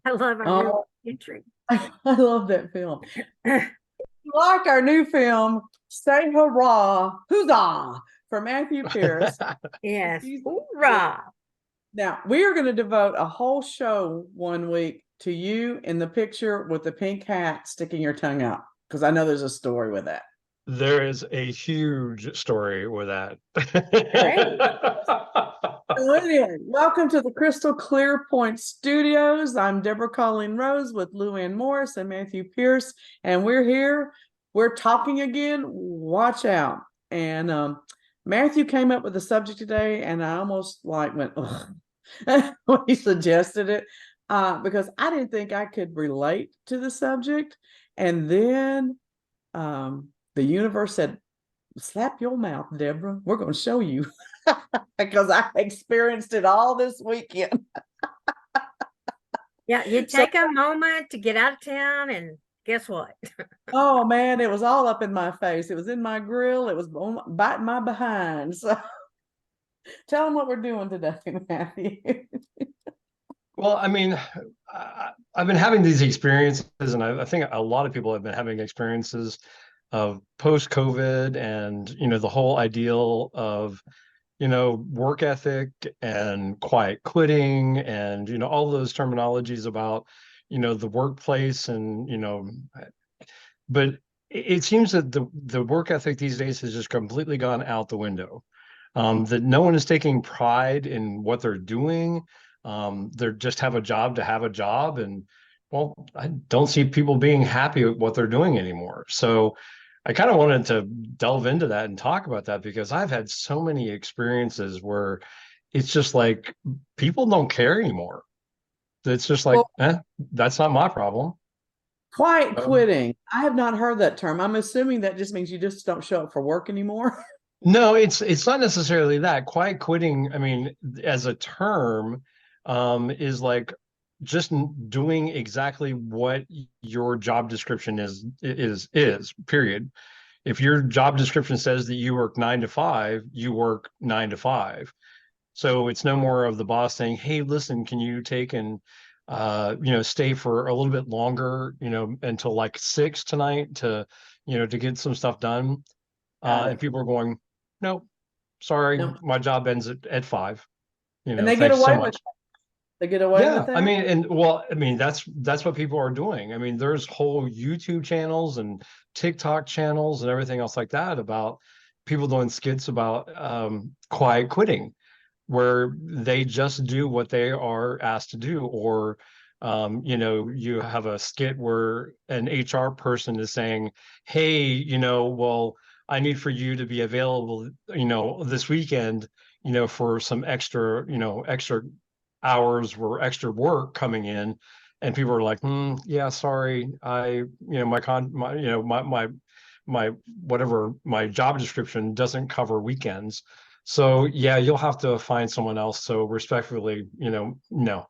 I love our new Oh, entry. I love that film. You like our new film, Say Hurrah, Huzzah, for Matthew Pierce. Yes. He's Hoorah. Now, we are going to devote a whole show one week to you in the picture with the pink hat sticking your tongue out, because I know there's a story with that. There is a huge story with that. Great. So anyway, welcome to the Crystal Clear Point Studios. I'm Deborah Colleen Rose with Luann Morris and Matthew Pierce, and we're here. We're talking again. Watch out. And Matthew came up with the subject today, and I almost like went, ugh, when he suggested it, because I didn't think I could relate to the subject. And then the universe said, slap your mouth, Deborah. We're going to show you. Because I experienced it all this weekend. Yeah, you take a moment to get out of town, and guess what? Oh man, it was all up in my face. It was in my grill. It was biting my behind. So tell them what we're doing today, Matthew. Well, I mean, I've been having these experiences, and I think a lot of people have been having experiences of post-COVID, and the whole ideal of work ethic and quiet quitting, and all those terminologies about the workplace, and but it seems that the work ethic these days has just completely gone out the window. That no one is taking pride in what they're doing. They just have a job to have a job, and well, I don't see people being happy with what they're doing anymore. So I kind of wanted to delve into that and talk about that, because I've had so many experiences where it's just like people don't care anymore. It's just like, Well, that's not my problem. quiet Um, quitting. I have not heard that term. I'm assuming that just means you just don't show up for work anymore. no, it's not necessarily that. Quiet quitting, I mean, as a term, is like just doing exactly what your job description is, period. If your job description says that you work 9 to 5, you work 9 to 5. So it's no more of the boss saying, "Hey, listen, can you take and stay for a little bit longer, until like 6 tonight to get some stuff done." Got And it. people are going, "Nope, sorry, No. my job ends at 5. And they get Thanks so away with much." that. They get away with Yeah, I that. mean, and well, I mean, that's what people are doing. I mean, there's whole YouTube channels and TikTok channels and everything else like that about people doing skits about quiet quitting, where they just do what they are asked to do. Or you have a skit where an HR person is saying, "Hey, well, I need for you to be available, this weekend, for some extra hours or extra work coming in." And people are like, yeah, sorry, my whatever, my job description doesn't cover weekends. So yeah, you'll have to find someone else. So respectfully, no.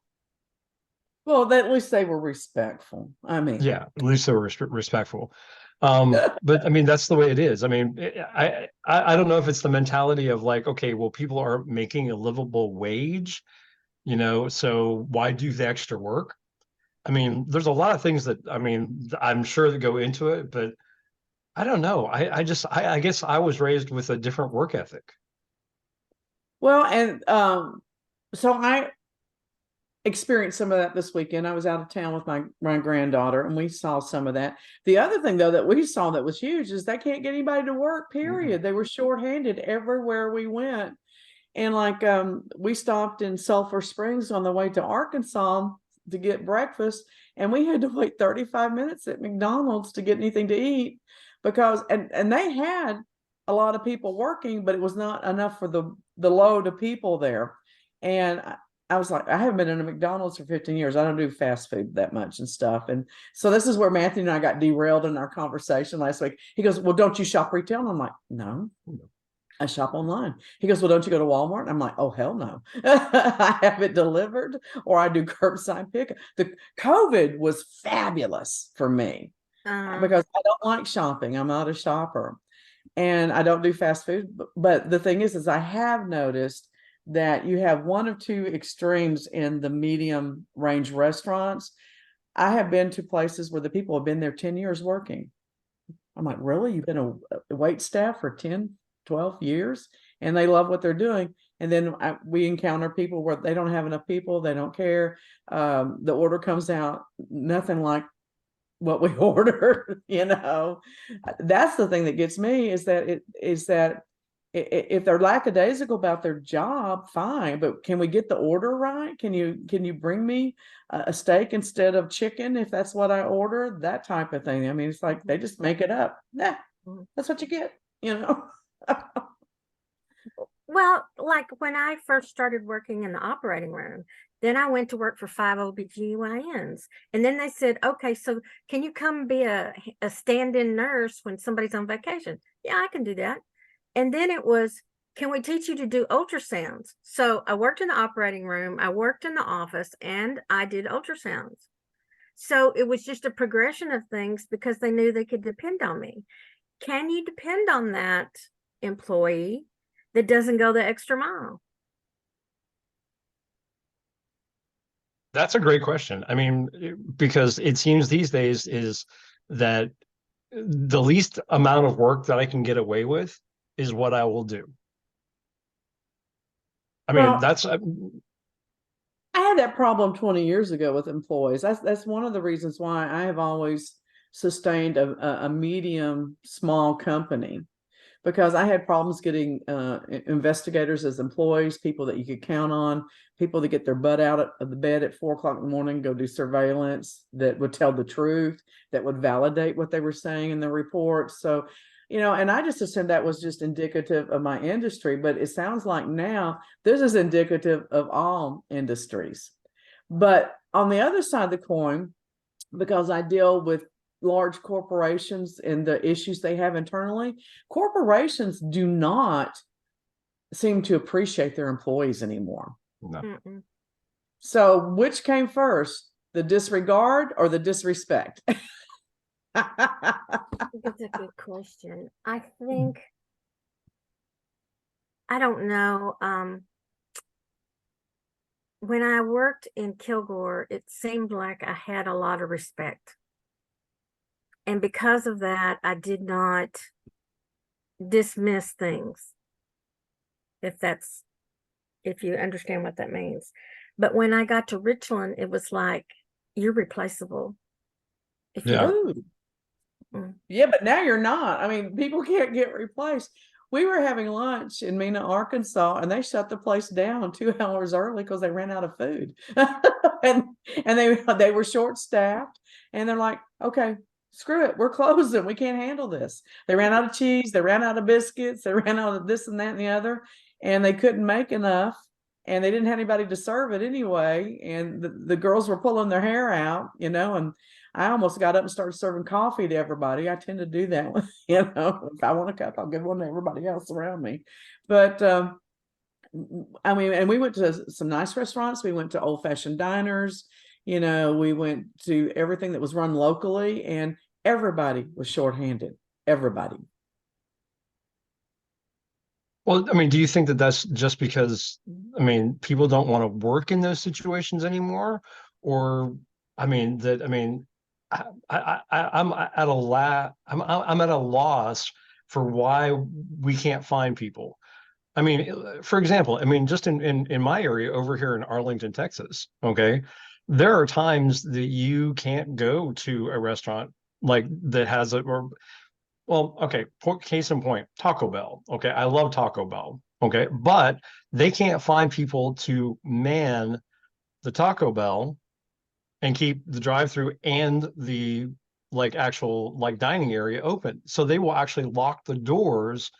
Well, at least they were respectful. I mean, Yeah, at least they were respectful. But I mean, that's the way it is. I mean, I don't know if it's the mentality of like, okay, well, people are making a livable wage, so why do the extra work? I mean, there's a lot of things that, I mean, I'm sure that go into it, but I don't know. I guess I was raised with a different work ethic. well, and so I experienced some of that this weekend. I was out of town with my granddaughter, and we saw some of that. The other thing, though, that we saw that was huge is they can't get anybody to work. Mhm. Period. They were shorthanded everywhere we went, and like we stopped in Sulphur Springs on the way to Arkansas to get breakfast, and we had to wait 35 minutes at McDonald's to get anything to eat because and they had a lot of people working, but it was not enough for the load of people there. And I was like, I haven't been in a McDonald's for 15 years. I don't do fast food that much and stuff. And so this is where Matthew and I got derailed in our conversation last week. He goes, well, don't you shop retail? And I'm like, no, I shop online. He goes, well, don't you go to Walmart? And I'm like, oh, hell no. I have it delivered or I do curbside pickup. The COVID was fabulous for me because I don't like shopping. I'm not a shopper and I don't do fast food. But the thing is I have noticed that you have one of two extremes in the medium range restaurants. I have been to places where the people have been there 10 years working. I'm like, really? You've been a wait staff for 10, 12 years? And they love what they're doing. And then we encounter people where they don't have enough people. They don't care. The order comes out, nothing like what we ordered, That's the thing that gets me is that if they're lackadaisical about their job, fine, but can we get the order right? Can you bring me a steak instead of chicken if that's what I ordered? That type of thing. I mean, it's like they just make it up. Nah, that's what you get. Well, like when I first started working in the operating room, then I went to work for 5 OBGYNs. And then they said, okay, so can you come be a stand-in nurse when somebody's on vacation? Yeah, I can do that. And then it was, can we teach you to do ultrasounds? So I worked in the operating room, I worked in the office, and I did ultrasounds. So it was just a progression of things because they knew they could depend on me. Can you depend on that employee that doesn't go the extra mile? That's a great question. I mean, because it seems these days is that the least amount of work that I can get away with is what I will do. I mean, Well, that's I had that problem 20 years ago with employees. That's one of the reasons why I have always sustained a medium small company, because I had problems getting investigators as employees, people that you could count on, people that get their butt out of the bed at 4 o'clock in the morning, go do surveillance, that would tell the truth, that would validate what they were saying in the reports. So, and I just assumed that was just indicative of my industry, but it sounds like now this is indicative of all industries. But on the other side of the coin, because I deal with large corporations and the issues they have internally, corporations do not seem to appreciate their employees anymore. no. Mm-mm. So which came first, the disregard or the disrespect? That's a good question. I think, I don't know. When I worked in Kilgore, it seemed like I had a lot of respect. And because of that, I did not dismiss things. If you understand what that means. But when I got to Richland, it was like, you're replaceable. If you Yeah. don't. Yeah, but now you're not. I mean, people can't get replaced. We were having lunch in Mena, Arkansas, and they shut the place down 2 hours early because they ran out of food. and they were short staffed, and they're like, okay, screw it, we're closing. We can't handle this. They ran out of cheese, they ran out of biscuits, they ran out of this and that and the other, and they couldn't make enough, and they didn't have anybody to serve it anyway. And the girls were pulling their hair out, and I almost got up and started serving coffee to everybody. I tend to do that. If I want a cup, I'll give one to everybody else around me. But I mean, and we went to some nice restaurants. We went to old-fashioned diners. We went to everything that was run locally, and everybody was shorthanded. Everybody. Well, I mean, do you think that that's just because, I mean, people don't want to work in those situations anymore? Or, I mean, I'm at I'm at a loss for why we can't find people. I mean, for example, I mean, just in my area over here in Arlington, Texas, okay, there are times that you can't go to a restaurant like that has it, or well, okay, case in point, Taco Bell. Okay, I love Taco Bell. Okay, but they can't find people to man the Taco Bell and keep the drive-through and the like actual like dining area open. So they will actually lock the doors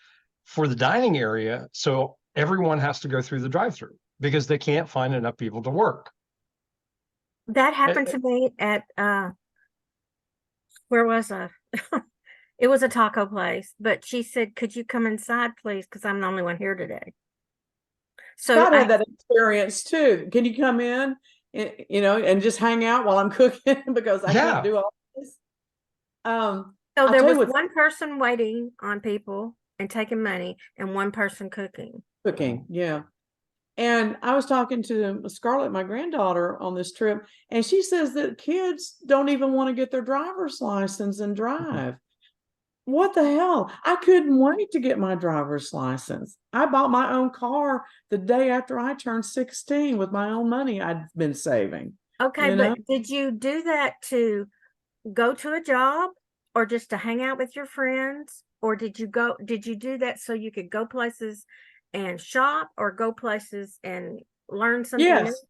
for the dining area, so everyone has to go through the drive-through because they can't find enough people to work. That happened to me at where was I? It was a taco place, but she said, could you come inside, please? Because I'm the only one here today. So Scott had that experience too. Can you come in, and just hang out while I'm cooking because I can't do all this? So there was one person waiting on people and taking money and one person cooking. Cooking, yeah. And I was talking to Scarlett, my granddaughter, on this trip, and she says that kids don't even want to get their driver's license and drive. What the hell? I couldn't wait to get my driver's license. I bought my own car the day after I turned 16 with my own money I'd been saving. Okay, You know? but did you do that to go to a job or just to hang out with your friends? Or did you do that so you could go places and shop or go places and learn something new? Yes.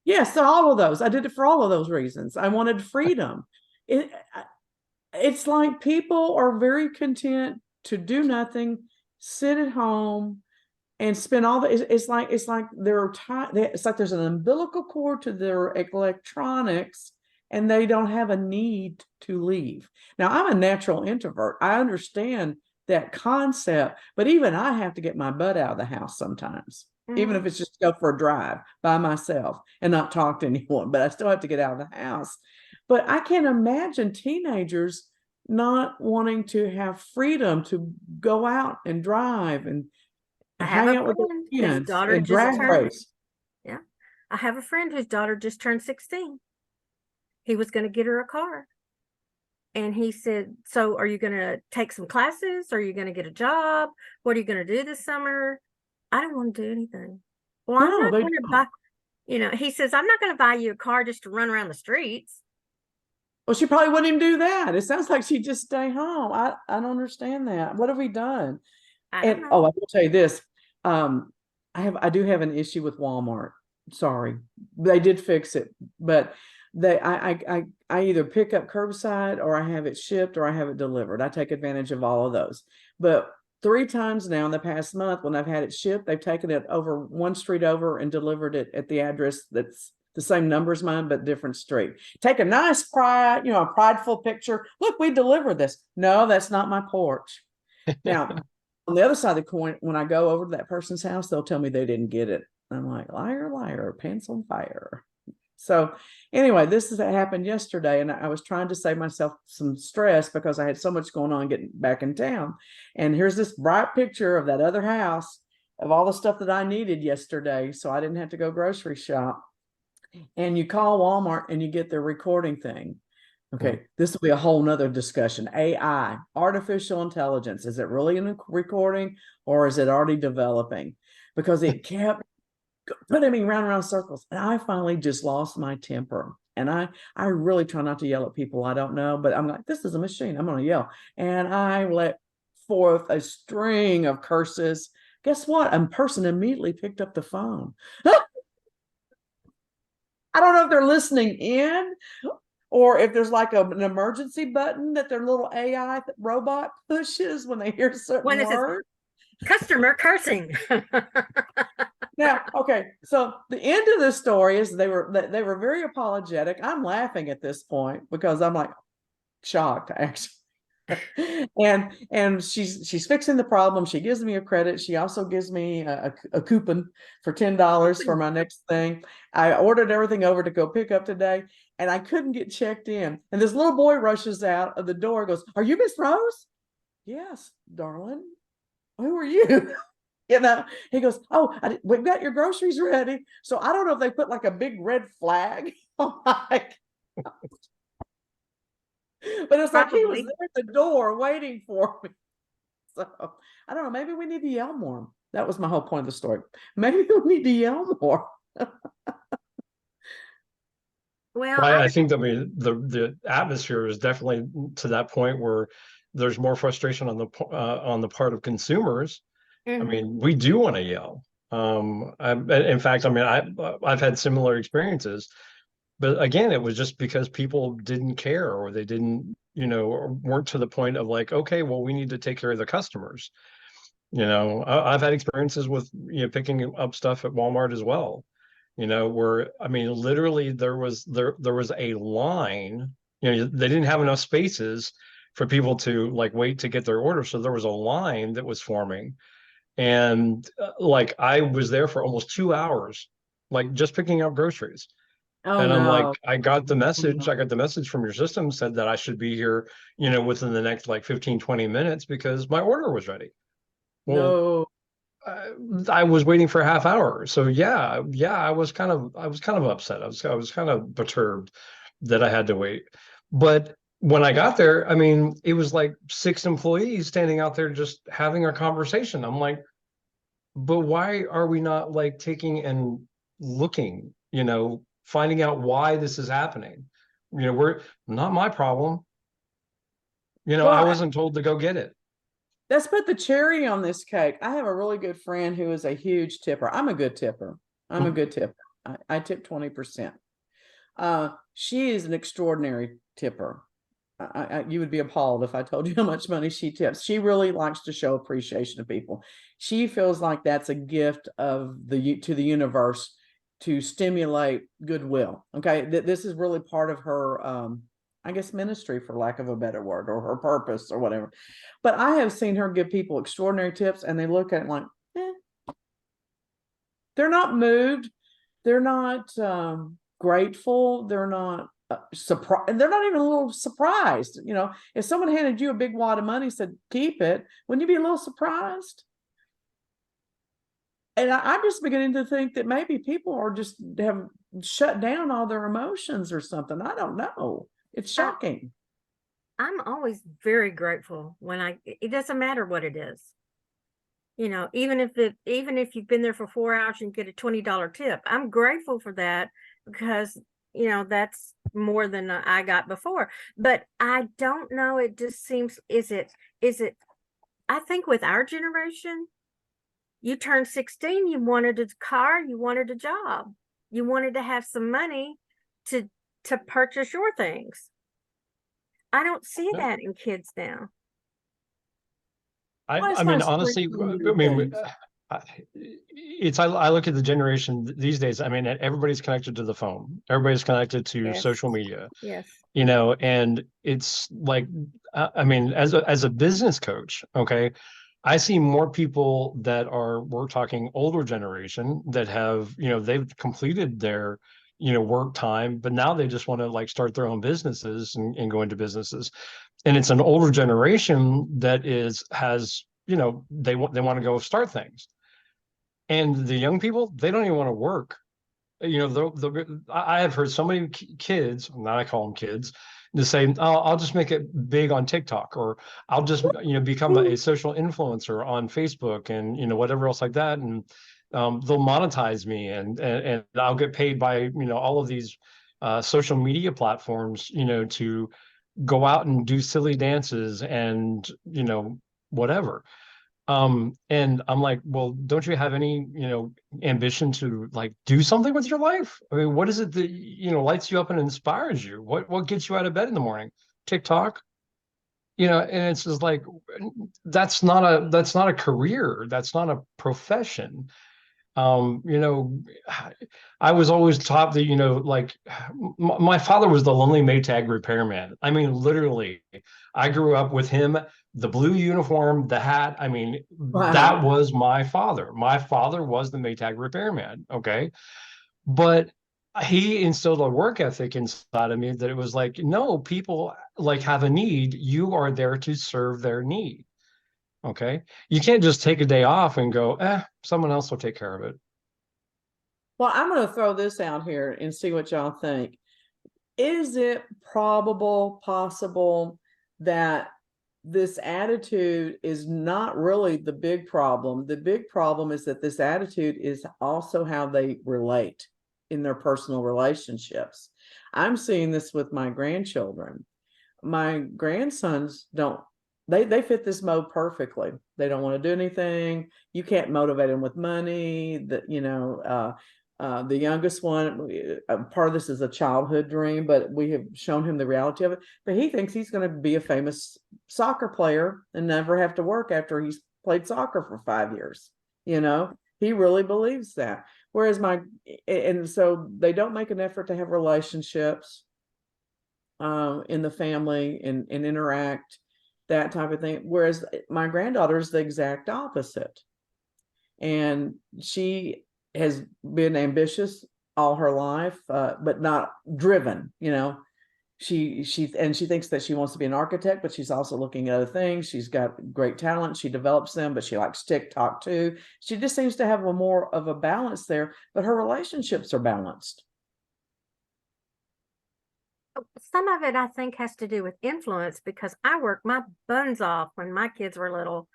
Yes, all of those. I did it for all of those reasons. I wanted freedom. It, it's like people are very content to do nothing, sit at home, and spend all the. It's like they're tied. It's like there's an umbilical cord to their electronics, and they don't have a need to leave. Now, I'm a natural introvert. I understand that concept, but even I have to get my butt out of the house sometimes, even if Mhm. it's just go for a drive by myself and not talk to anyone. But I still have to get out of the house. But I can't imagine teenagers not wanting to have freedom to go out and drive and I have hang a out with their friend whose friends daughter and just drag turned, race. yeah. I have a friend whose daughter just turned 16. He was going to get her a car. And he said, "So are you going to take some classes? Are you going to get a job? What are you going to do this summer?" I don't want to do anything. Well, I'm No, not they going to don't. buy, he says, "I'm not going to buy you a car just to run around the streets." Well, she probably wouldn't even do that. It sounds like she'd just stay home. I don't understand that. What have we done? I don't And know. oh, I will tell you this. Um, I do have an issue with Walmart. Sorry. They did fix it, but I either pick up curbside or I have it shipped or I have it delivered. I take advantage of all of those. But 3 times now in the past month when I've had it shipped, they've taken it over one street over and delivered it at the address that's the same number as mine, but different street. Take a nice pride, a prideful picture. Look, we delivered this. No, that's not my porch. Now, on the other side of the coin, when I go over to that person's house, they'll tell me they didn't get it. I'm like, liar, liar, pants on fire. So anyway, this is that happened yesterday, and I was trying to save myself some stress because I had so much going on getting back in town. And here's this bright picture of that other house of all the stuff that I needed yesterday, so I didn't have to go grocery shop. And you call Walmart and you get their recording thing. Okay, this will be a whole nother discussion. AI, artificial intelligence, is it really in a recording or is it already developing? Because it kept putting me round and round circles. And I finally just lost my temper. And I really try not to yell at people I don't know, but I'm like, this is a machine. I'm gonna yell. And I let forth a string of curses. Guess what? A person immediately picked up the phone. I don't know if they're listening in or if there's like an emergency button that their little AI robot pushes when they hear a certain When it says word. customer cursing. Now, okay, so the end of this story is they were very apologetic. I'm laughing at this point because I'm like shocked actually. And she's fixing the problem. She gives me a credit. She also gives me a coupon for $10 for my next thing. I ordered everything over to go pick up today, and I couldn't get checked in. And this little boy rushes out of the door, goes, "Are you Miss Rose?" "Yes, darling. Who are you?" He goes, "Oh, we've got your groceries ready." So I don't know if they put like a big red flag on my, but it's like he was Probably. there at the door waiting for me. So I don't know. Maybe we need to yell more. That was my whole point of the story. Maybe we need to yell more. Well, I think that the atmosphere is definitely to that point where there's more frustration on the part of consumers. I mhm. mean, we do want to yell. In fact, I mean, I've had similar experiences, but again, it was just because people didn't care or they didn't, or weren't to the point of like, okay, well, we need to take care of the customers. I've had experiences with picking up stuff at Walmart as well. Where I mean, literally there was a line. They didn't have enough spaces for people to like wait to get their order, so there was a line that was forming, and like I was there for almost 2 hours, like just picking up groceries. Oh And I'm like, no. I got the Oh, message. I no. got the message from your system said that I should be here, within the next like 15, 20 minutes because my order was ready. Well, No. I was waiting for a half hour. So yeah, I was kind of upset. I was kind of perturbed that I had to wait. But when I got there, I mean, it was like 6 employees standing out there just having a conversation. I'm like, but why are we not like taking and looking, finding out why this is happening? We're not my problem. I Well, wasn't told to go get it. let's put the cherry on this cake. I have a really good friend who is a huge tipper. I'm a good tipper. I'm a Mhm. good tipper. I tip 20%. She is an extraordinary tipper. You would be appalled if I told you how much money she tips. She really likes to show appreciation to people. She feels like that's a gift of to the universe to stimulate goodwill. Okay, this is really part of her, I guess, ministry, for lack of a better word, or her purpose, or whatever. But I have seen her give people extraordinary tips, and they look at it like, they're not moved, they're not grateful, they're not surprised, they're not even a little surprised. If someone handed you a big wad of money, said keep it, wouldn't you be a little surprised? And I'm just beginning to think that maybe people are just have shut down all their emotions or something. I don't know. It's shocking. I'm always very grateful it doesn't matter what it is. Even if you've been there for 4 hours and get a $20 tip, I'm grateful for that, because, that's more than I got before. But I don't know, it just seems, is it, I think with our generation, you turned 16, you wanted a car, you wanted a job, you wanted to have some money to purchase your things. I don't see Yeah. that in kids now. Why is I my mean, spring honestly, I cleaning mean, things? I look at the generation these days. I mean, everybody's connected to the phone. Everybody's connected to Yes, social media, yes. and it's like, I mean, as a business coach, okay, I see more people that we're talking older generation that have, they've completed their, work time, but now they just want to like start their own businesses and go into businesses. And it's an older generation that has, they want to go start things. And the young people, they don't even want to work. I have heard so many kids, now I call them kids, to say, "Oh, I'll just make it big on TikTok, or I'll just, become a social influencer on Facebook, and whatever else like that, and they'll monetize me, and I'll get paid by all of these social media platforms, to go out and do silly dances and whatever." And I'm like, well, don't you have any, ambition to like do something with your life? I mean, what is it that, lights you up and inspires you? What gets you out of bed in the morning? TikTok? And it's just like, that's not a career. That's not a profession. um you know I was always taught that, like, my father was the lonely Maytag repairman. I mean, literally, I grew up with him, the blue uniform, the hat. I mean, that Wow. was my father was the Maytag repairman. Okay. But he instilled a work ethic inside of me that it was like, no, people like have a need, you are there to serve their need. Okay. You can't just take a day off and go, someone else will take care of it. Well, I'm going to throw this out here and see what y'all think. Is it possible that this attitude is not really the big problem? The big problem is that this attitude is also how they relate in their personal relationships. I'm seeing this with my grandchildren. My grandsons don't, they fit this mode perfectly. They don't want to do anything. You can't motivate them with money. The youngest one, part of this is a childhood dream, but we have shown him the reality of it. But he thinks he's going to be a famous soccer player and never have to work after he's played soccer for 5 years. He really believes that. Whereas and so they don't make an effort to have relationships in the family and interact, that type of thing. Whereas my granddaughter is the exact opposite. And she has been ambitious all her life, but not driven. she thinks that she wants to be an architect, but she's also looking at other things. She's got great talent. She develops them, but she likes TikTok too. She just seems to have a more of a balance there, but her relationships are balanced. Some of it I think has to do with influence, because I worked my buns off when my kids were little.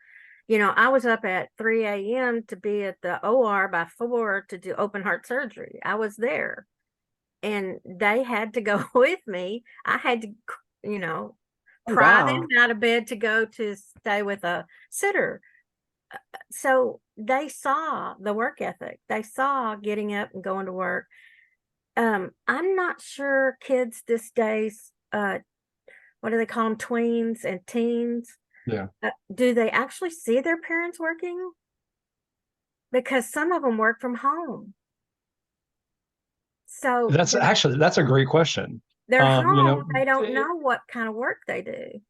You know, I was up at 3 a.m. to be at the OR by 4 to do open heart surgery. I was there, and they had to go with me. I had to, you know, Oh, pry them wow. out of bed to go to stay with a sitter. So they saw the work ethic. They saw getting up and going to work. I'm not sure kids these days, what do they call them, tweens and teens? Yeah. Do they actually see their parents working? Because some of them work from home. So That's a great question. they're You home, know, they don't know what kind of work they do.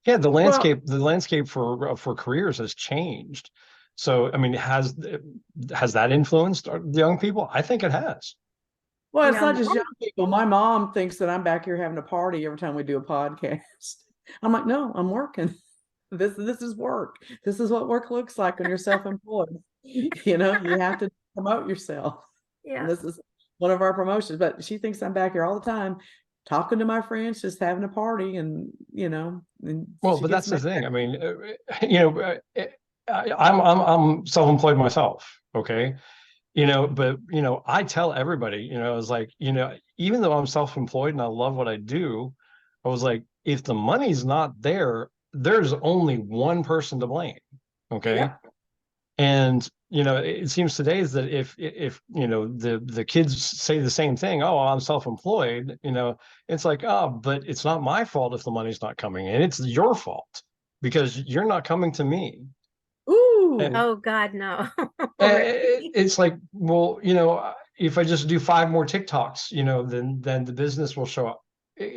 yeah, Well, the landscape for careers has changed. So, I mean, has that influenced the young people? I think it has. well, it's Yeah, not just young people. My mom thinks that I'm back here having a party every time we do a podcast. I'm like, no, I'm working. This is work. This is what work looks like when you're self-employed. You know, you have to promote yourself. And yeah, this is one of our promotions. But she thinks I'm back here all the time talking to my friends, just having a party, and and Well, she but gets that's the mad. thing. I mean, you know, I'm self-employed myself. Okay. But I tell everybody, it's like, even though I'm self-employed and I love what I do, I was like, if the money's not there, there's only one person to blame. Okay. Yeah. And it seems today is that if the kids say the same thing, oh, I'm self-employed, it's like, oh, but it's not my fault if the money's not coming in. It's your fault because you're not coming to me. Ooh. oh God, no. Really? It's like, well, if I just do 5 more TikToks, then the business will show up.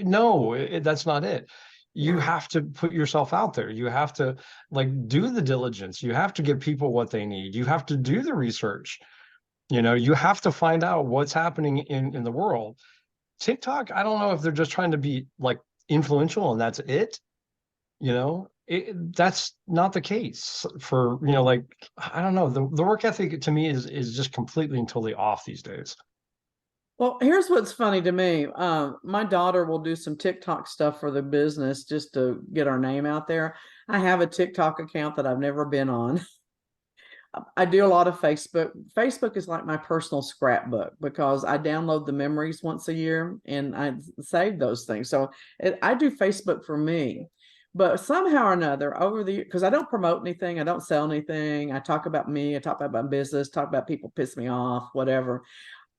No, that's not it. You No, have to put yourself out there. You have to like do the diligence. You have to give people what they need. You have to do the research. You have to find out what's happening in the world. TikTok, I don't know if they're just trying to be like influential and that's it. That's not the case for, like, I don't know, the work ethic to me is just completely and totally off these days. Well, here's what's funny to me. My daughter will do some TikTok stuff for the business just to get our name out there. I have a TikTok account that I've never been on. I do a lot of Facebook. Facebook is like my personal scrapbook because I download the memories once a year and I save those things. So I do Facebook for me. But somehow or another, over the because I don't promote anything, I don't sell anything. I talk about me, I talk about my business, talk about people piss me off, whatever.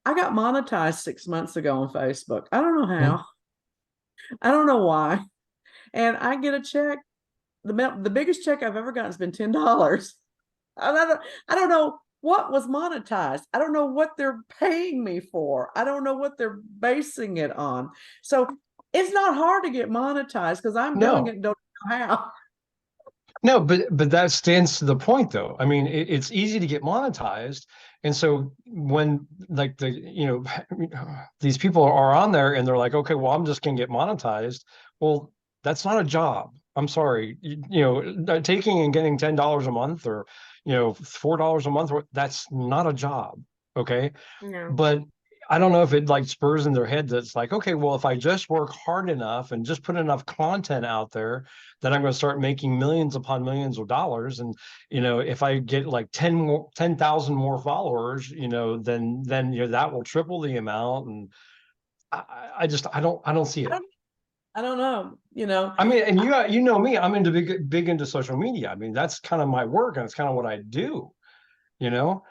I got monetized 6 months ago on Facebook. I don't know Mhm. how. I don't know why. And I get a check. The biggest check I've ever gotten has been $10. I don't know what was monetized. I don't know what they're paying me for. I don't know what they're basing it on. So it's not hard to get monetized because I'm doing it No, and don't know how. no, but that stands to the point though. I mean, it's easy to get monetized. And so when like these people are on there and they're like, okay, well, I'm just gonna get monetized. Well, that's not a job. I'm sorry. Taking and getting $10 a month or $4 a month, that's not a job. Okay. no, But I don't know if it like spurs in their head that's like, okay, well, if I just work hard enough and just put enough content out there, then I'm going to start making millions upon millions of dollars. And if I get like 10,000 more followers, then that will triple the amount. And I don't see I it. don't, I don't know. I mean, and you know me, I'm into big into social media. I mean, that's kind of my work and it's kind of what I do. You know,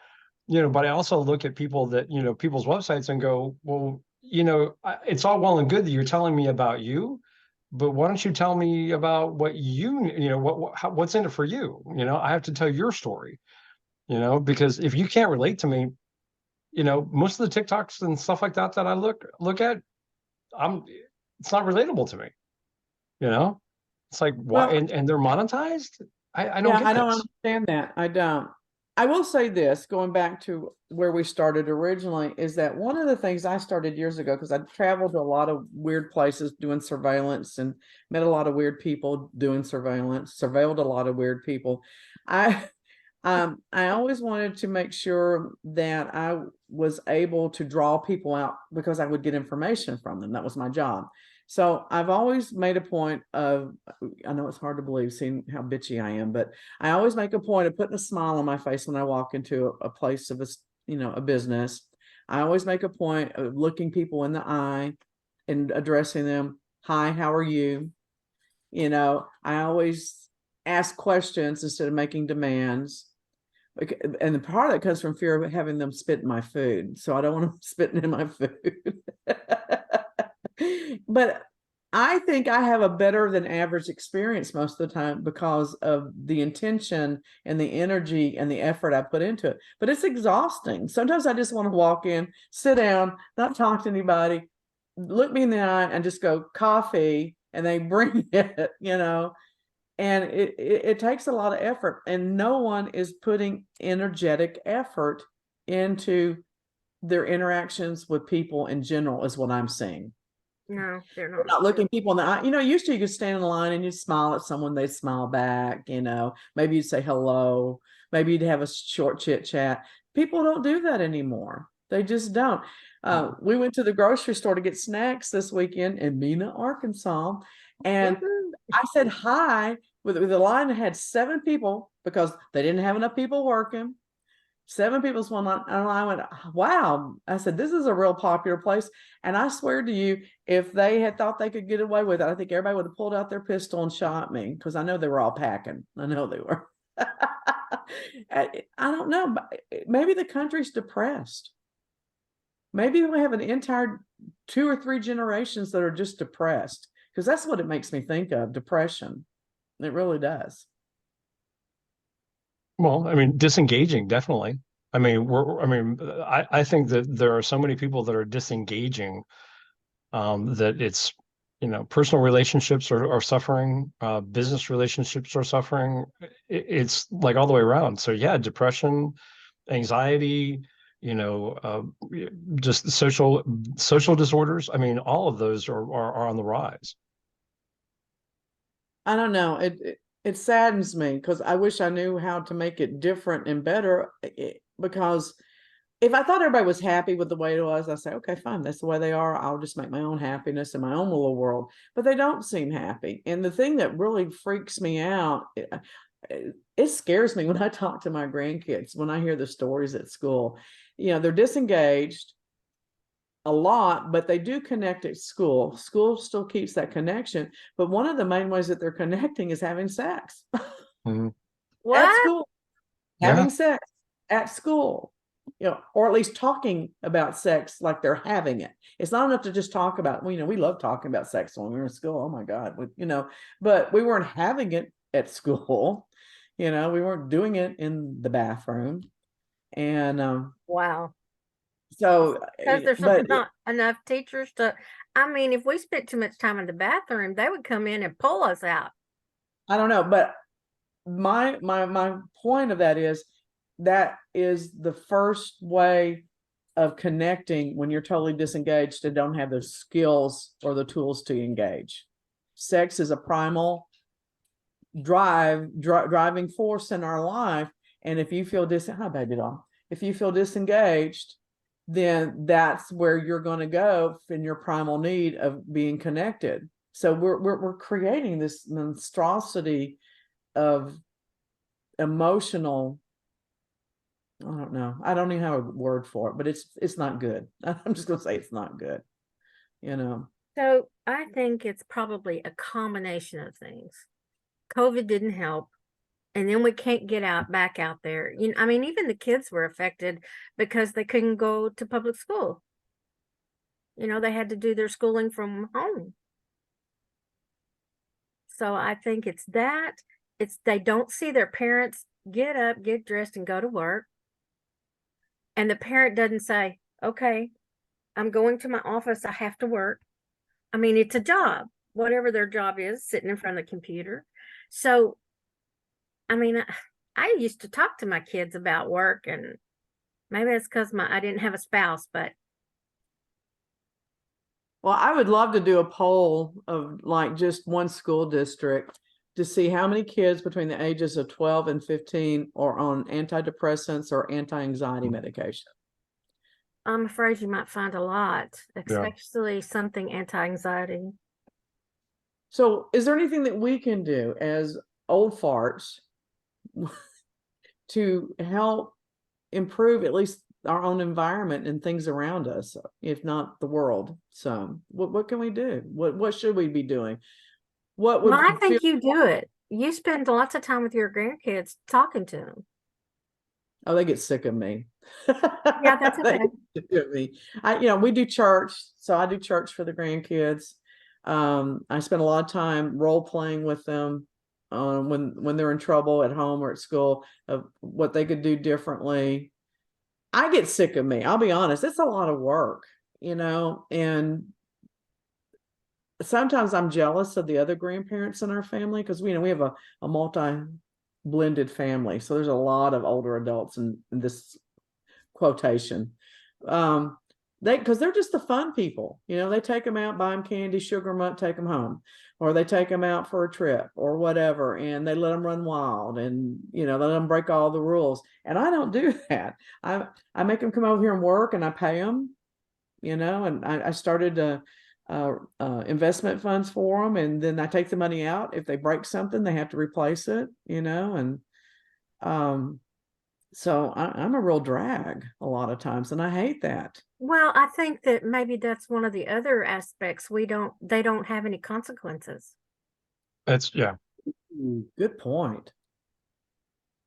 but I also look at people that, people's websites and go, well, it's all well and good that you're telling me about you, but why don't you tell me about what what's in it for you? I have to tell your story, because if you can't relate to me, most of the TikToks and stuff like that that I look at, I'm, it's not relatable to me, you know? It's like, why? Well, And they're monetized? I don't yeah, get I don't this. understand that. I don't. I will say this, going back to where we started originally, is that one of the things I started years ago, because I traveled to a lot of weird places doing surveillance and met a lot of weird people doing surveillance, surveilled a lot of weird people. I I always wanted to make sure that I was able to draw people out because I would get information from them. That was my job. So I've always made a point of, I know it's hard to believe seeing how bitchy I am, but I always make a point of putting a smile on my face when I walk into a place of a business. I always make a point of looking people in the eye and addressing them. Hi, how are you? I always ask questions instead of making demands. And the part of that comes from fear of having them spit in my food. So I don't want them spitting in my food. But I think I have a better than average experience most of the time because of the intention and the energy and the effort I put into it. But it's exhausting. Sometimes I just want to walk in, sit down, not talk to anybody, look me in the eye and just go coffee, and they bring it, and it takes a lot of effort, and no one is putting energetic effort into their interactions with people in general, is what I'm seeing. No, they're We're not. not looking people in the eye. Used to you could stand in line and you smile at someone, they smile back, maybe you'd say hello, maybe you'd have a short chit chat. People don't do that anymore. They just don't. We went to the grocery store to get snacks this weekend in Mena, Arkansas, and Woohoo. I said hi with a line that had 7 people because they didn't have enough people working. 7 people's one line, and I went, wow. I said, this is a real popular place. And I swear to you, if they had thought they could get away with it, I think everybody would have pulled out their pistol and shot me, because I know they were all packing. I know they were. I don't know. Maybe the country's depressed. Maybe we have an entire 2 or 3 generations that are just depressed, because that's what it makes me think of, depression. It really does. Well, I mean, disengaging, definitely. I think that there are so many people that are disengaging, that it's, personal relationships are suffering, business relationships are suffering. It's like all the way around. So yeah, depression, anxiety, just social disorders. I mean, all of those are on the rise. I don't know. It saddens me because I wish I knew how to make it different and better. Because if I thought everybody was happy with the way it was, I say, okay, fine, that's the way they are. I'll just make my own happiness in my own little world. But they don't seem happy. And the thing that really freaks me out, it scares me when I talk to my grandkids, when I hear the stories at school. They're disengaged a lot, but they do connect at school. School still keeps that connection, but one of the main ways that they're connecting is having sex Mhm. at What? school, Yeah. having sex at school, or at least talking about sex like they're having it. It's not enough to just talk about, we love talking about sex when we were in school. Oh my God, but we weren't having it at school. We weren't doing it in the bathroom. And Wow. so, Because there's but not enough teachers to, I mean, if we spent too much time in the bathroom, they would come in and pull us out. I don't know, but my point of that is the first way of connecting when you're totally disengaged and don't have the skills or the tools to engage. Sex is a primal driving force in our life, and if you feel hi baby doll, if you feel disengaged, then that's where you're going to go in your primal need of being connected. So we're creating this monstrosity of emotional, I don't know, I don't even have a word for it, but it's not good. I'm just gonna say it's not good. So I think it's probably a combination of things. COVID didn't help. And then we can't get back out there. I mean, even the kids were affected because they couldn't go to public school. They had to do their schooling from home. So I think it's that. It's they don't see their parents get up, get dressed, and go to work. And the parent doesn't say, okay, I'm going to my office. I have to work. I mean, it's a job, whatever their job is, sitting in front of the computer. So, I mean, I used to talk to my kids about work, and maybe it's because I didn't have a spouse, but Well, I would love to do a poll of like just one school district to see how many kids between the ages of 12 and 15 are on antidepressants or anti-anxiety medication. I'm afraid you might find a lot, Yeah. especially something anti-anxiety. So is there anything that we can do as old farts to help improve at least our own environment and things around us, if not the world? So what can we do? What should we be doing? What Well, would I feel think you do it. You spend lots of time with your grandkids talking to them. Oh, they get sick of me. Yeah, that's They okay. get sick of me. We do church, so I do church for the grandkids. I spend a lot of time role playing with them when they're in trouble at home or at school of what they could do differently. I get sick of me. I'll be honest, it's a lot of work, and sometimes I'm jealous of the other grandparents in our family because we have a multi blended family. So there's a lot of older adults in this quotation. Because they're just the fun people, they take them out, buy them candy, sugar them up, take them home, or they take them out for a trip or whatever, and they let them run wild, and they let them break all the rules. And I don't do that. I make them come over here and work, and I pay them, and I started investment funds for them, and then I take the money out. If they break something, they have to replace it, and so I'm a real drag a lot of times, and I hate that. Well, I think that maybe that's one of the other aspects. They don't have any consequences. Yeah. Good point.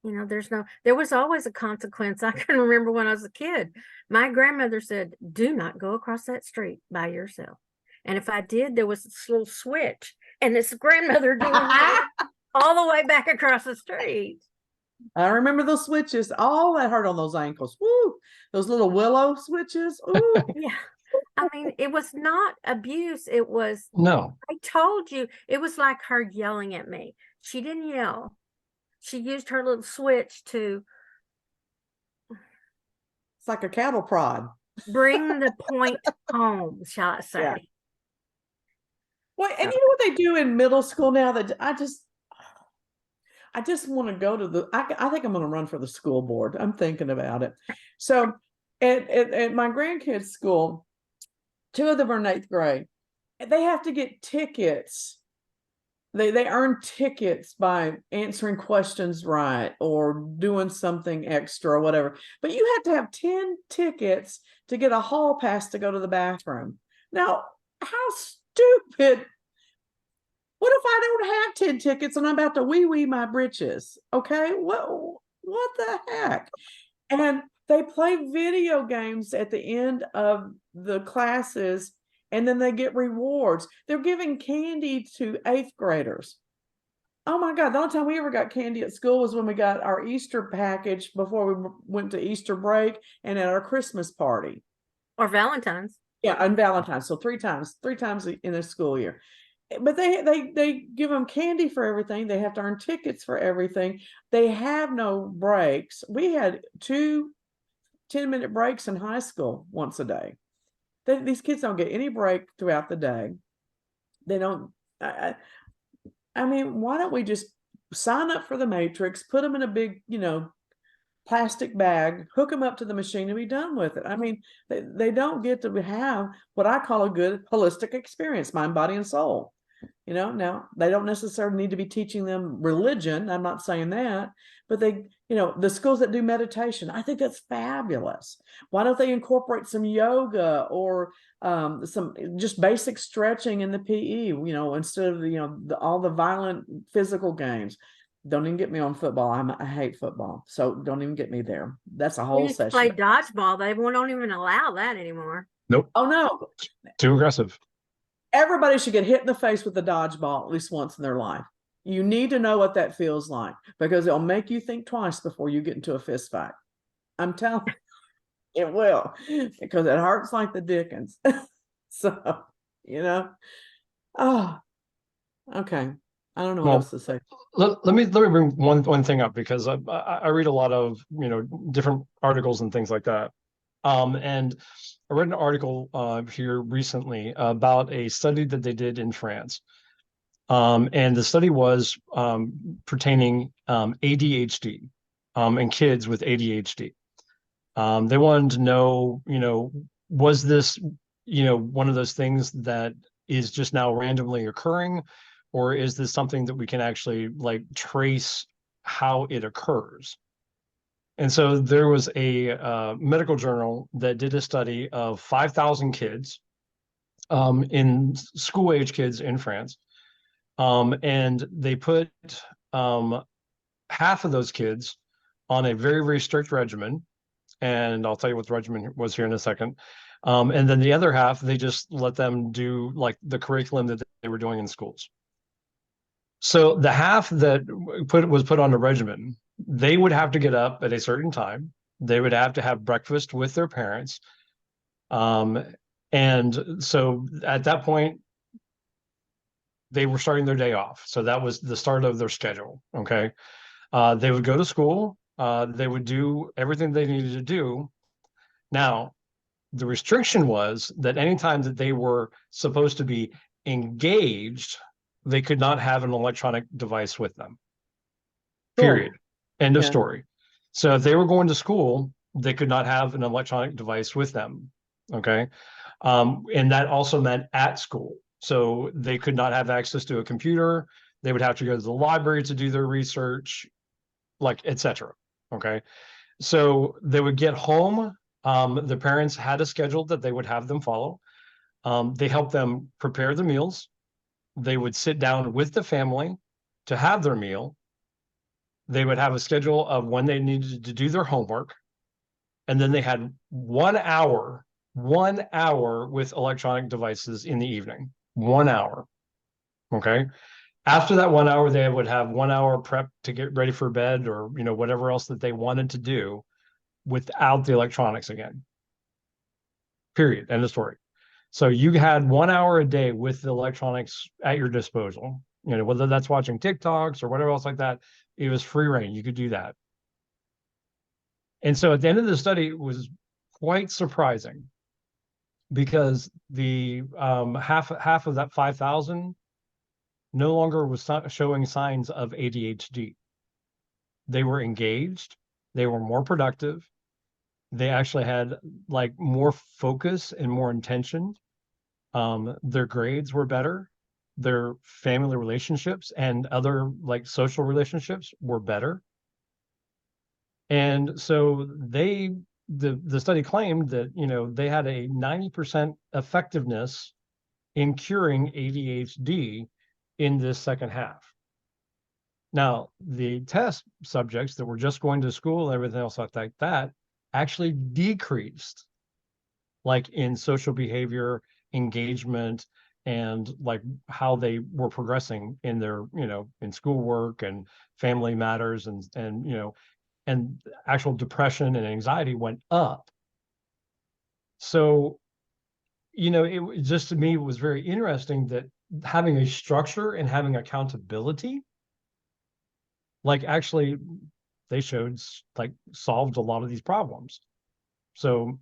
There was always a consequence. I can remember when I was a kid, my grandmother said, do not go across that street by yourself. And if I did, there was this little switch, and this grandmother doing that all the way back across the street. I remember those switches. Oh, that hurt on those ankles. Woo! Those little willow switches. Ooh. Yeah. I mean, it was not abuse. It was, No. I told you, it was like her yelling at me. She didn't yell. She used her little switch to It's like a cattle prod. bring the point home, shall I say. Yeah. Well, and you know what they do in middle school now that I just want to go to I think I'm going to run for the school board. I'm thinking about it. So at my grandkids' school, 2 of them are in 8th grade. They have to get tickets. They earn tickets by answering questions right or doing something extra or whatever. But you have to have 10 tickets to get a hall pass to go to the bathroom. Now, how stupid. What if I don't have 10 tickets and I'm about to wee my britches? Okay, what the heck? And they play video games at the end of the classes, and then they get rewards. They're giving candy to 8th graders. Oh my God, the only time we ever got candy at school was when we got our Easter package before we went to Easter break and at our Christmas party. Or Valentine's. Yeah, and Valentine's. So three times in a school year. But they give them candy for everything. They have to earn tickets for everything. They have no breaks. We had 2 10-minute breaks in high school once a day. These kids don't get any break throughout the day. They don't. I mean, why don't we just sign up for the Matrix, put them in a big, plastic bag, hook them up to the machine, and be done with it? I mean, they don't get to have what I call a good holistic experience, mind, body, and soul. Now they don't necessarily need to be teaching them religion. I'm not saying that, but the schools that do meditation, I think that's fabulous. Why don't they incorporate some yoga or some just basic stretching in the PE, instead of, all the violent physical games? Don't even get me on football. I hate football. So don't even get me there. That's a We whole used to session. play dodgeball. They don't even allow that anymore. Nope. Oh no. Too aggressive. Everybody should get hit in the face with a dodgeball at least once in their life. You need to know what that feels like because it'll make you think twice before you get into a fist fight. I'm telling you, it will, because it hurts like the dickens. So, oh, okay. I don't know what Well, else to say. let me bring one thing up, because I read a lot of, different articles and things like that. And I read an article here recently about a study that they did in France. And the study was pertaining ADHD and kids with ADHD. They wanted to know, was this, one of those things that is just now randomly occurring, or is this something that we can actually like trace how it occurs? And so there was a medical journal that did a study of 5,000 kids, in school age kids in France. And they put half of those kids on a very, very strict regimen. And I'll tell you what the regimen was here in a second. And then the other half, they just let them do like the curriculum that they were doing in schools. So the half that was put on the regimen, they would have to get up at a certain time. They would have to have breakfast with their parents. And so at that point, they were starting their day off. So that was the start of their schedule. Okay. They would go to school. They would do everything they needed to do. Now, the restriction was that anytime that they were supposed to be engaged, they could not have an electronic device with them. Period. End of Yeah. story. So if they were going to school, they could not have an electronic device with them. Okay. And that also meant at school. So they could not have access to a computer. They would have to go to the library to do their research, like, etc. Okay. So they would get home. The parents had a schedule that they would have them follow. They helped them prepare the meals. They would sit down with the family to have their meal. They would have a schedule of when they needed to do their homework. And then they had 1 hour with electronic devices in the evening. 1 hour. Okay. After that 1 hour, they would have 1 hour prep to get ready for bed, or, whatever else that they wanted to do without the electronics again. Period. End of story. So you had 1 hour a day with the electronics at your disposal, whether that's watching TikToks or whatever else like that, it was free reign. You could do that. And so at the end of the study, it was quite surprising, because the half of that 5,000 no longer was showing signs of ADHD. They were engaged. They were more productive. They actually had like more focus and more intention. Their grades were better. Their family relationships and other like social relationships were better. And so the study claimed that, they had a 90% effectiveness in curing ADHD in this second half. Now, the test subjects that were just going to school and everything else like that actually decreased, like in social behavior, engagement, and like how they were progressing in their, in schoolwork and family matters, and actual depression and anxiety went up. So, it just, to me, was very interesting that having a structure and having accountability, like, actually they showed like solved a lot of these problems. So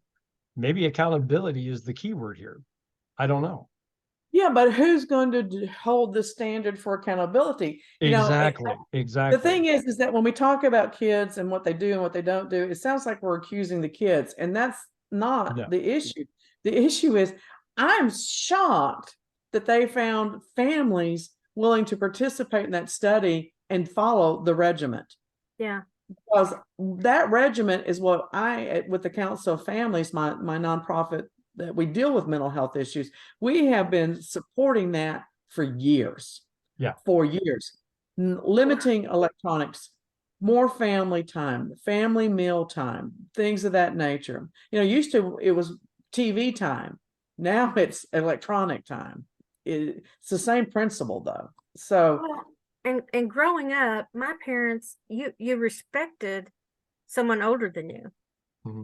maybe accountability is the key word here. I don't know. Yeah, but who's going to hold the standard for accountability? Exactly. The thing is that when we talk about kids and what they do and what they don't do, it sounds like we're accusing the kids, and that's not the issue. The issue is, I'm shocked that they found families willing to participate in that study and follow the regiment. Yeah. Because that regiment is what with the Council of Families, my nonprofit that we deal with mental health issues, we have been supporting that for years. Yeah. For years. Limiting electronics, more family time, family meal time, things of that nature. Used to it was TV time. Now it's electronic time. It's the same principle though. So and growing up, my parents, you respected someone older than you. Mm-hmm.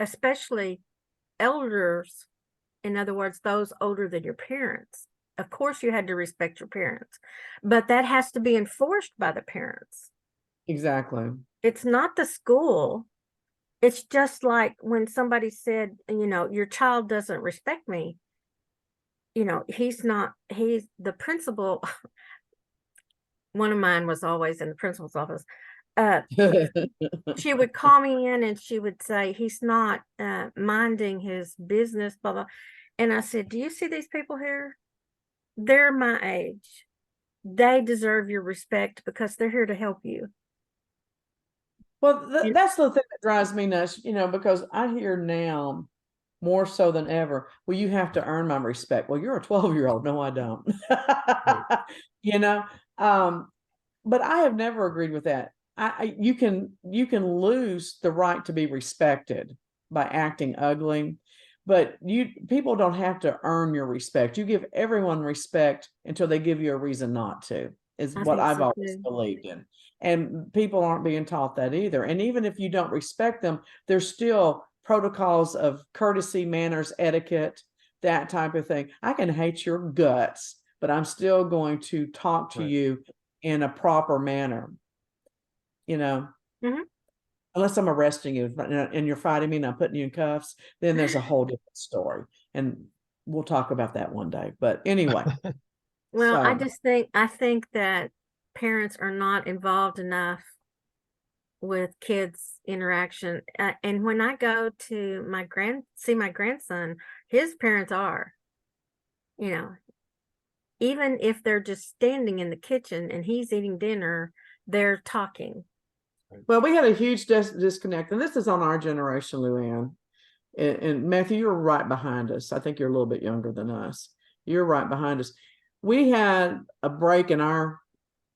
Especially elders, in other words, those older than your parents. of course you had to respect your parents, but that has to be enforced by the parents. Exactly. It's not the school. It's just like when somebody said, your child doesn't respect me. He's the principal. One of mine was always in the principal's office. She would call me in and she would say, he's not minding his business, blah, blah. And I said, do you see these people here? They're my age. They deserve your respect because they're here to help you. Well, that's the thing that drives me nuts, because I hear now more so than ever, well, you have to earn my respect. Well, you're a 12-year-old. No, I don't. You know, but I have never agreed with that. You can lose the right to be respected by acting ugly, but people don't have to earn your respect. You give everyone respect until they give you a reason not to, is I what think I've so always too. believed in. And people aren't being taught that either. And even if you don't respect them, there's still protocols of courtesy, manners, etiquette, that type of thing. I can hate your guts, but I'm still going to talk to Right. you in a proper manner, Mhm. unless I'm arresting you and you're fighting me and I'm putting you in cuffs, then there's a whole different story. And we'll talk about that one day. But anyway, Well, I so think that parents are not involved enough with kids interaction. And when I go to see my grandson, his parents are, you know, even if they're just standing in the kitchen and he's eating dinner, they're talking. well, we had a huge disconnect, and this is on our generation, Luann. And Matthew, you're right behind us. I think you're a little bit younger than us. You're right behind us. We had a break in our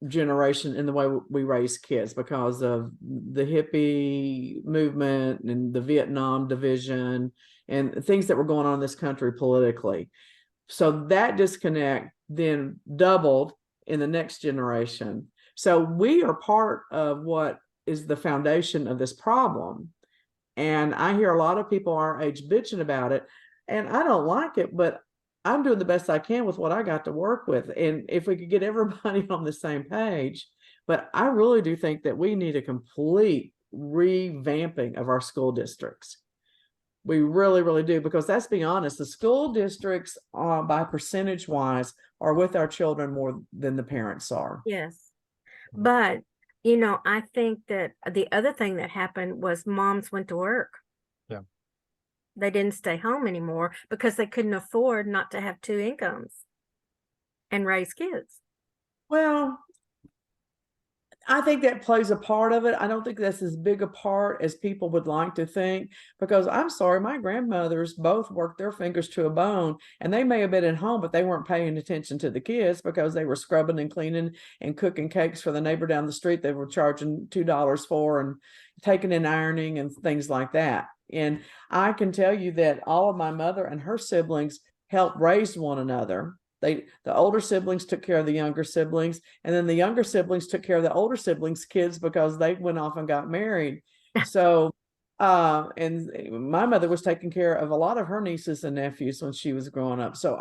generation in the way we raise kids because of the hippie movement and the Vietnam division and things that were going on in this country politically. So that disconnect then doubled in the next generation. So we are part of what is the foundation of this problem. And I hear a lot of people our age bitching about it. And I don't like it, but I'm doing the best I can with what I got to work with. And if we could get everybody on the same page, but I really do think that we need a complete revamping of our school districts. We really, really do, because let's be honest, the school districts, by percentage wise, are with our children more than the parents are. Yes. But, I think that the other thing that happened was moms went to work. Yeah. They didn't stay home anymore because they couldn't afford not to have two incomes and raise kids. Well, I think that plays a part of it. I don't think that's as big a part as people would like to think, because I'm sorry, my grandmothers both worked their fingers to a bone, and they may have been at home, but they weren't paying attention to the kids because they were scrubbing and cleaning and cooking cakes for the neighbor down the street they were charging $2 for, and taking in ironing and things like that. And I can tell you that all of my mother and her siblings helped raise one another. The older siblings took care of the younger siblings, and then the younger siblings took care of the older siblings' kids because they went off and got married. So and my mother was taking care of a lot of her nieces and nephews when she was growing up. So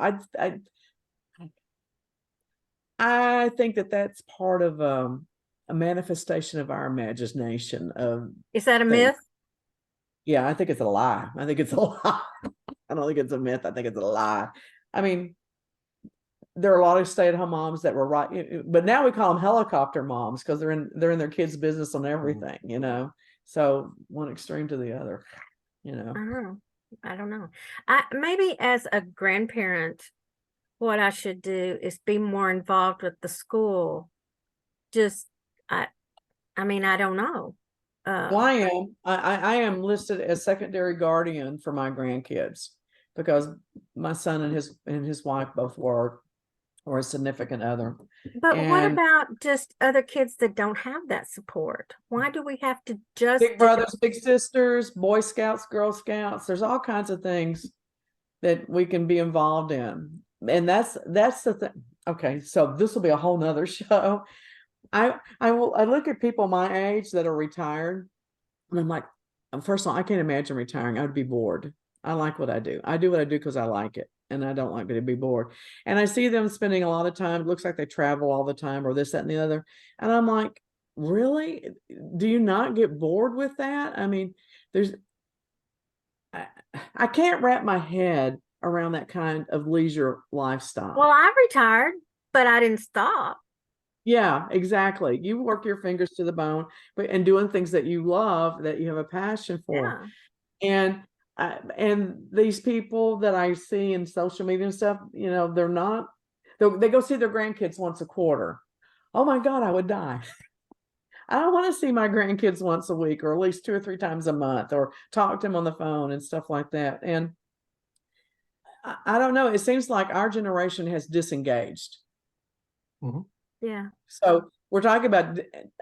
I think that that's part of a manifestation of our imagination of Is that a things. myth? Yeah, I think it's a lie. I think it's a lie. I don't think it's a myth. I think it's a lie. I mean, there are a lot of stay-at-home moms that were right, but now we call them helicopter moms because they're in their kids' business on everything, So one extreme to the other, I don't know. Maybe as a grandparent, what I should do is be more involved with the school. I mean, I don't know. Well, I am. I am listed as secondary guardian for my grandkids because my son and his wife both work, or a significant other. But what And about just other kids that don't have that support? Why do we have to just big brothers, big sisters, Boy Scouts, Girl Scouts, there's all kinds of things that we can be involved in. And that's the thing. Okay, so this will be a whole nother show. I look at people my age that are retired, and I'm like, first of all, I can't imagine retiring. I'd be bored. I like what I do. I do what I do because I like it. and I don't like to be bored. And I see them spending a lot of time. It looks like they travel all the time, or this, that, and the other. And I'm like, really? Do you not get bored with that? I mean, I can't wrap my head around that kind of leisure lifestyle. Well, I retired, but I didn't stop. Yeah, exactly. You work your fingers to the bone, but and doing things that you love, that you have a passion for. Yeah. And these people that I see in social media and stuff, they're not. They go see their grandkids once a quarter. Oh my God, I would die. I don't want to see my grandkids once a week, or at least 2 or 3 times a month, or talk to them on the phone and stuff like that. And I don't know. It seems like our generation has disengaged. Yeah. So we're talking about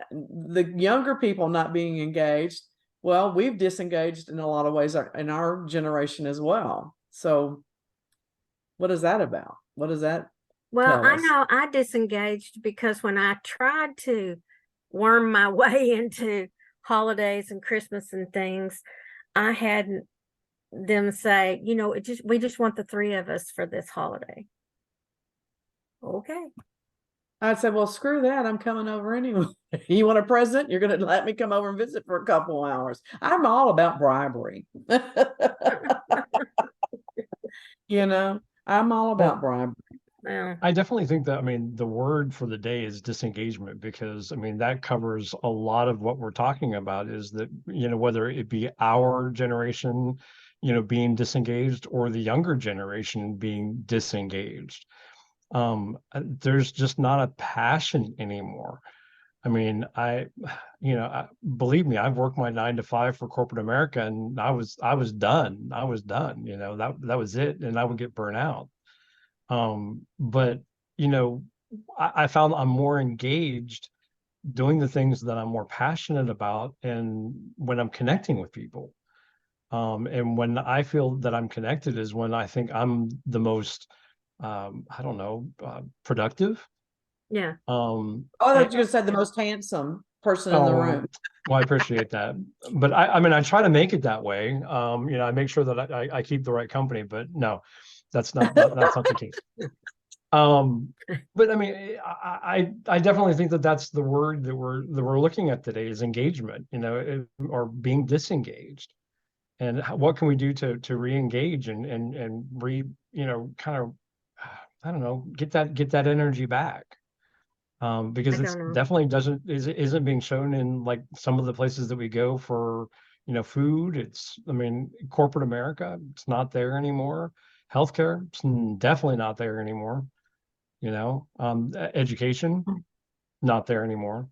the younger people not being engaged. Well, we've disengaged in a lot of ways in our generation as well. So what is that about? What does that Well, tell I us? know I disengaged because when I tried to worm my way into holidays and Christmas and things, I had them say, we just want the three of us for this holiday. Okay. I'd say, well, screw that. I'm coming over anyway. You want a present? You're going to let me come over and visit for a couple hours. I'm all about bribery. I'm all about bribery. Well, I definitely think that, I mean, the word for the day is disengagement, because I mean, that covers a lot of what we're talking about, is that, whether it be our generation, being disengaged, or the younger generation being disengaged. There's just not a passion anymore. I mean, believe me, I've worked my 9 to 5 for corporate America, and I was done. I was done, that was it. And I would get burnt out. But you know, I found I'm more engaged doing the things that I'm more passionate about, and when I'm connecting with people. And when I feel that I'm connected is when I think I'm the most, I don't know, productive. yeah. Oh, I thought you were going to say the most handsome person in the Oh, room. well, I appreciate that. But I mean, I try to make it that way. I make sure that I keep the right company, but no, that's not the case. But I mean, I definitely think that that's the word that we're looking at today, is engagement, or being disengaged. And what can we do to re-engage and kind of, I don't know, get that energy back. I Because it's don't know. definitely isn't being shown in like some of the places that we go for, food. I mean, corporate America, it's not there anymore. Healthcare, it's definitely not there anymore. Education, not there anymore.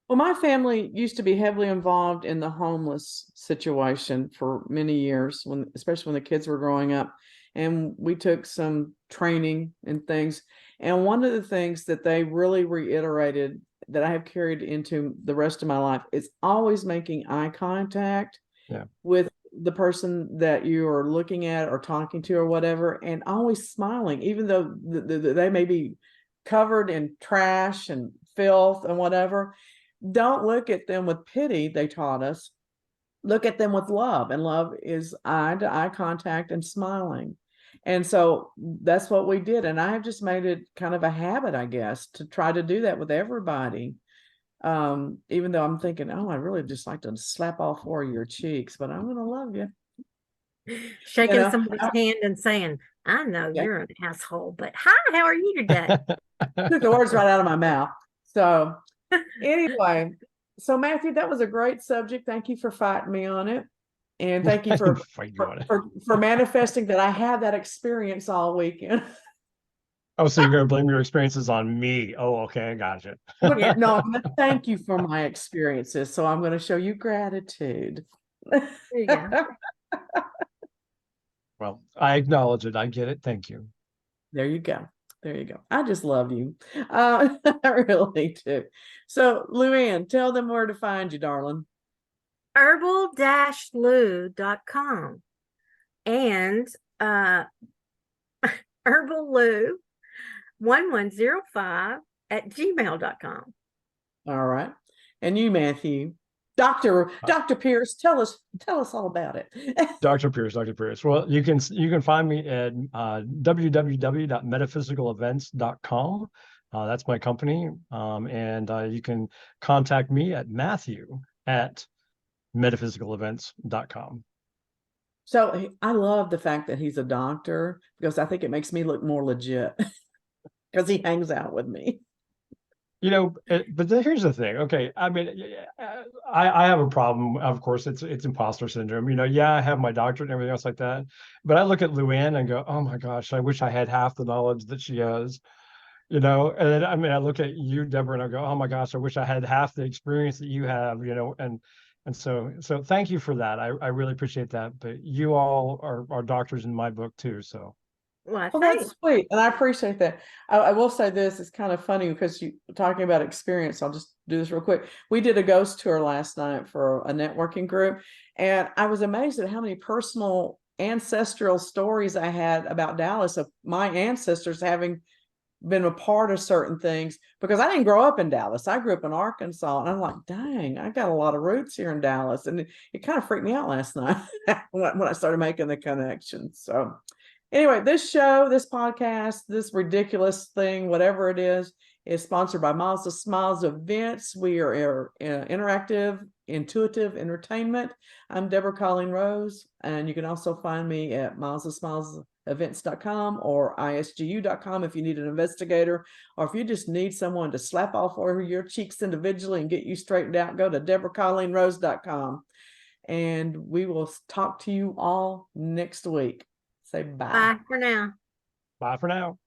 Well, my family used to be heavily involved in the homeless situation for many years, especially when the kids were growing up. And we took some training and things. And one of the things that they really reiterated that I have carried into the rest of my life is always making eye contact Yeah. with the person that you are looking at or talking to or whatever, and always smiling, even though they may be covered in trash and filth and whatever. Don't look at them with pity, they taught us. Look at them with love, and love is eye to eye contact and smiling. And so that's what we did. And I have just made it kind of a habit, I guess, to try to do that with everybody. Even though I'm thinking, oh, I really just like to slap all 4 of your cheeks, but I'm gonna love you. Shaking somebody's hand and saying, I know you're an asshole, but hi, how are you today? Took the words right out of my mouth. So anyway, so Matthew, that was a great subject. Thank you for fighting me on it. And thank you for manifesting that I had that experience all weekend. Oh, so you're going to blame your experiences on me? Oh, okay, I got you. No, I'm going to thank you for my experiences. So I'm going to show you gratitude. There you go. Well, I acknowledge it. I get it. Thank you. There you go. There you go. I just love you. I really do. So, Luann, tell them where to find you, darling. herbal-lou.com and herbalou1105 at gmail.com. All right. And you, Matthew? Dr. Pierce, tell us all about it. Dr. Pierce. Well, you can find me at www.metaphysicalevents.com. That's my company. And you can contact me at Matthew@metaphysicalevents.com. So I love the fact that he's a doctor, because I think it makes me look more legit because he hangs out with me. But here's the thing. Okay, I mean, I have a problem. Of course, it's imposter syndrome. I have my doctorate and everything else like that. But I look at Luann and go, oh my gosh, I wish I had half the knowledge that she has. And then I look at you, Deborah, and I go, oh my gosh, I wish I had half the experience that you have. And so thank you for that. I really appreciate that. But you all are doctors in my book too. So. Well, Well, that's sweet, and I appreciate that. I will say this, it's kind of funny because you talking about experience. I'll just do this real quick. We did a ghost tour last night for a networking group, and I was amazed at how many personal ancestral stories I had about Dallas, of my ancestors having been a part of certain things, because I didn't grow up in Dallas. I grew up in Arkansas, and I'm like, dang, I got a lot of roots here in Dallas. And it kind of freaked me out last night when I started making the connections. So anyway, this show, this podcast, this ridiculous thing, whatever it is sponsored by Miles of Smiles Events. We are interactive, intuitive entertainment. I'm Deborah Colleen Rose, and you can also find me at milesofsmilesevents.com or isgu.com if you need an investigator, or if you just need someone to slap all four of your cheeks individually and get you straightened out, go to deborahcolleenrose.com. And we will talk to you all next week. Say bye. Bye for now. Bye for now.